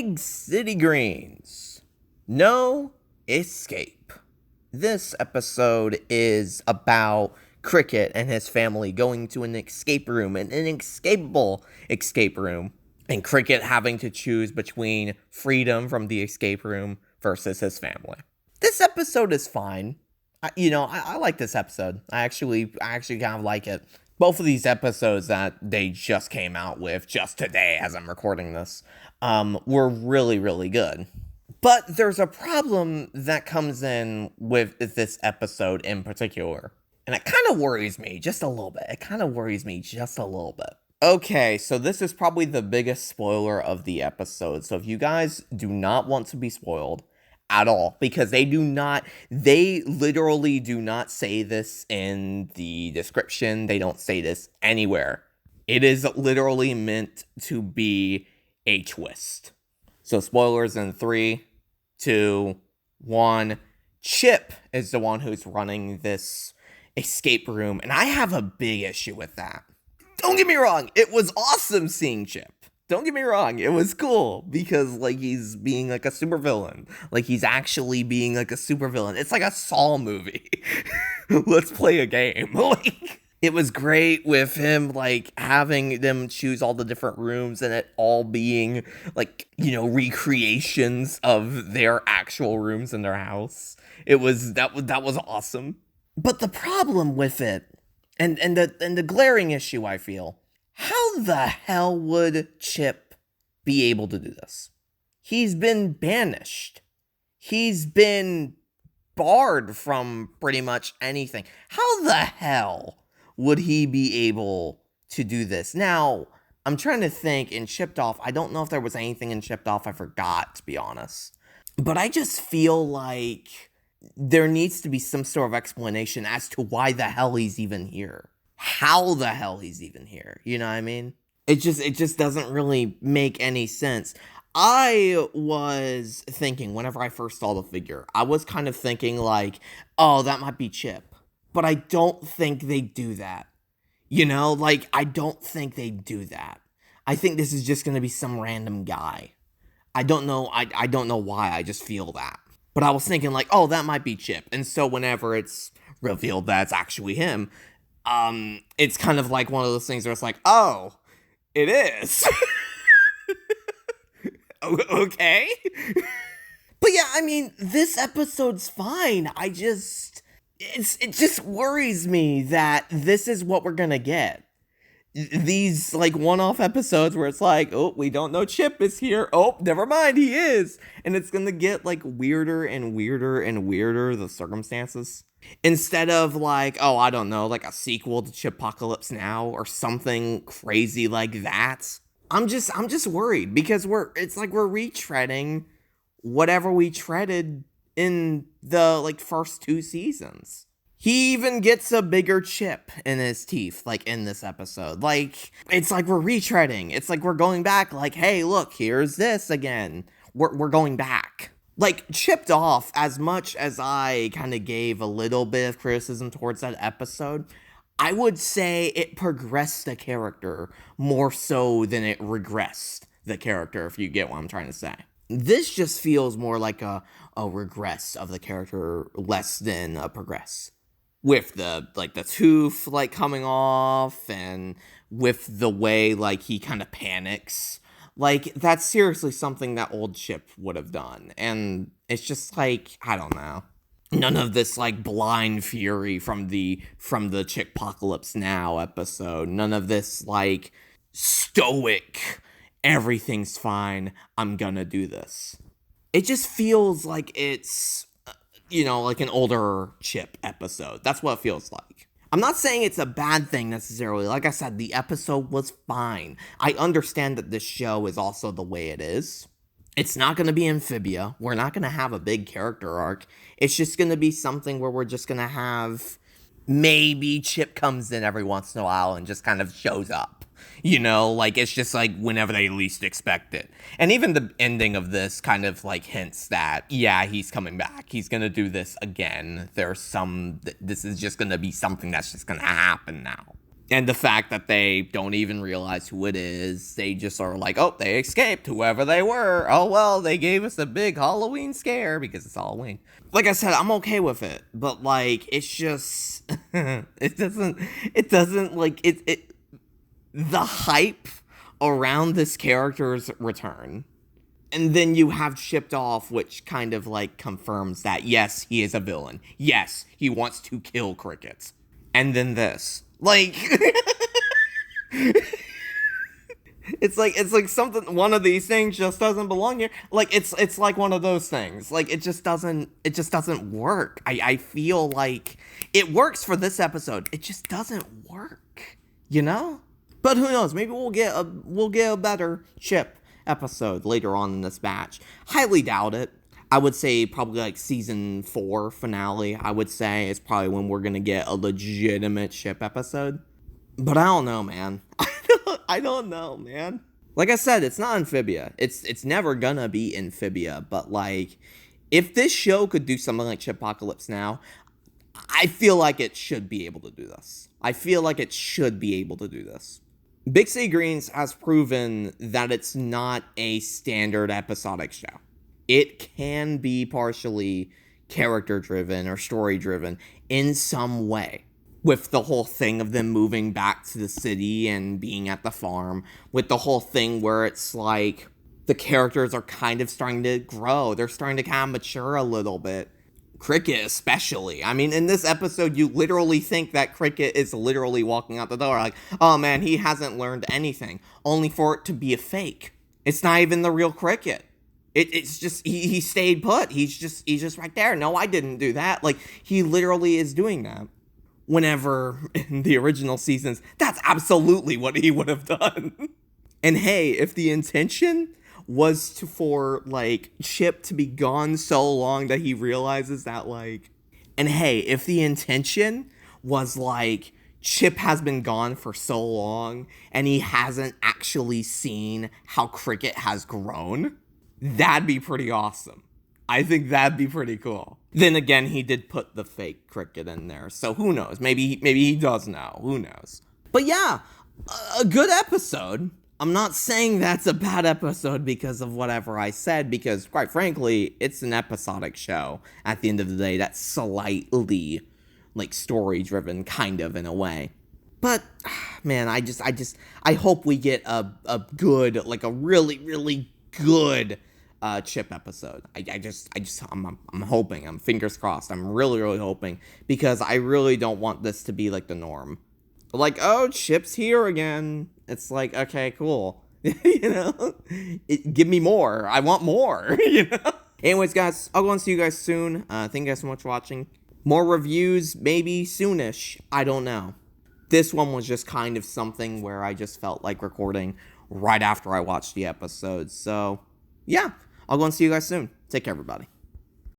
Big City Greens. No escape. This episode is about Cricket and his family going to an escape room, an inescapable escape room, and Cricket having to choose between freedom from the escape room versus his family. This episode is fine. I like this episode. I actually kind of like it. Both of these episodes that they just came out with just today as I'm recording this were really, really good. But there's a problem that comes in with this episode in particular. And it kind of worries me just a little bit. Okay, so this is probably the biggest spoiler of the episode. So if you guys do not want to be spoiled at all, because they literally do not say this in the description. They don't say this anywhere. It is literally meant to be a twist. So spoilers in 3, 2, 1. Chip is the one who's running this escape room, and I have a big issue with that. Don't get me wrong, it was awesome seeing Chip. Don't get me wrong, it was cool because, he's being a supervillain. He's actually being a supervillain. It's like a Saw movie. Let's play a game. It was great with him, having them choose all the different rooms and it all being, recreations of their actual rooms in their house. That was awesome. But the problem with it, and the glaring issue, I feel, how the hell would Chip be able to do this? He's been banished. He's been barred from pretty much anything. How the hell would he be able to do this? Now, I'm trying to think in Chipped Off. I don't know if there was anything in Chipped Off I forgot, to be honest. But I just feel like there needs to be some sort of explanation as to why the hell he's even here. How the hell he's even here. You know what I mean? It just doesn't really make any sense. I was thinking, whenever I first saw the figure, I was kind of thinking oh, that might be Chip. But I don't think they do that. I don't think they do that. I think this is just going to be some random guy. I don't know. I don't know why. I just feel that. But I was thinking oh, that might be Chip. And so whenever it's revealed that's actually him, it's kind of like one of those things where it's oh, it is. Okay. But yeah, I mean, this episode's fine. It just worries me that this is what we're gonna get. These one-off episodes where it's oh, we don't know Chip is here. Oh, never mind, he is. And it's gonna get weirder and weirder and weirder, the circumstances. Instead of oh, I don't know, a sequel to Chipocalypse Now or something crazy like that. I'm just worried because we're retreading whatever we treaded in the first 2 seasons. He even gets a bigger chip in his teeth, in this episode. It's we're retreading. It's we're going back, hey, look, here's this again. We're going back. Chipped Off, as much as I kind of gave a little bit of criticism towards that episode, I would say it progressed the character more so than it regressed the character, if you get what I'm trying to say. This just feels more like a regress of the character less than a progress. With the tooth coming off and with the way he kind of panics. That's seriously something that old Chip would have done. And it's just I don't know. None of this blind fury from the Chipocalypse Now episode. None of this stoic, everything's fine, I'm gonna do this. It just feels it's an older Chip episode. That's what it feels like. I'm not saying it's a bad thing necessarily. Like I said, the episode was fine. I understand that this show is also the way it is. It's not going to be Amphibia. We're not going to have a big character arc. It's just going to be something where we're just going to have maybe Chip comes in every once in a while and just kind of shows up. It's just whenever they least expect it. And even the ending of this kind of hints that, yeah, he's coming back. He's going to do this again. This is just going to be something that's just going to happen now. And the fact that they don't even realize who it is, they just are like, oh, they escaped, whoever they were. Oh, well, they gave us a big Halloween scare because it's Halloween. Like I said, I'm okay with it, but like, it's just, it doesn't, like, the hype around this character's return. And then you have Shipped Off, which kind of like confirms that, yes, he is a villain. Yes, he wants to kill crickets. And then this. Like, it's like something, one of these things just doesn't belong here. Like, it's like one of those things. Like, it just doesn't work. I feel like it works for this episode. It just doesn't work, you know? But who knows? Maybe we'll get a better Chip episode later on in this batch. Highly doubt it. I would say probably like season 4 finale, I would say, is probably when we're going to get a legitimate Chip episode. But I don't know, man. I don't know, man. Like I said, it's not Amphibia. It's never gonna be Amphibia. But like, if this show could do something like Chipocalypse Now, I feel like it should be able to do this. Big City Greens has proven that it's not a standard episodic show. It can be partially character-driven or story-driven in some way. With the whole thing of them moving back to the city and being at the farm. With the whole thing where it's like the characters are kind of starting to grow. They're starting to kind of mature a little bit. Cricket especially. I mean, in this episode, you literally think that Cricket is literally walking out the door like, oh man, he hasn't learned anything. Only for it to be a fake. It's not even the real Cricket. It's just, he stayed put. He's just right there. No, I didn't do that. Like, he literally is doing that. Whenever, in the original seasons, that's absolutely what he would have done. And hey, if the intention was for, like, Chip to be gone so long that he realizes that, like... And hey, if the intention was, like, Chip has been gone for so long, and he hasn't actually seen how Cricket has grown, that'd be pretty awesome. I think that'd be pretty cool. Then again, he did put the fake Cricket in there, so who knows? Maybe he does know. Who knows? But yeah, a good episode. I'm not saying that's a bad episode because of whatever I said, because quite frankly, it's an episodic show at the end of the day that's slightly, like, story-driven, kind of, in a way. But, man, I hope we get a good, like, a really, really good Chip episode. I'm hoping, I'm fingers crossed, I'm really, really hoping, because I really don't want this to be, like, the norm. Like, oh, Chip's here again. It's like, okay, cool. You know? Give me more. I want more, you know? Anyways, guys, I'll go and see you guys soon. Thank you guys so much for watching. More reviews, maybe soonish. I don't know. This one was just kind of something where I just felt like recording right after I watched the episode. So, yeah, I'll go and see you guys soon. Take care, everybody.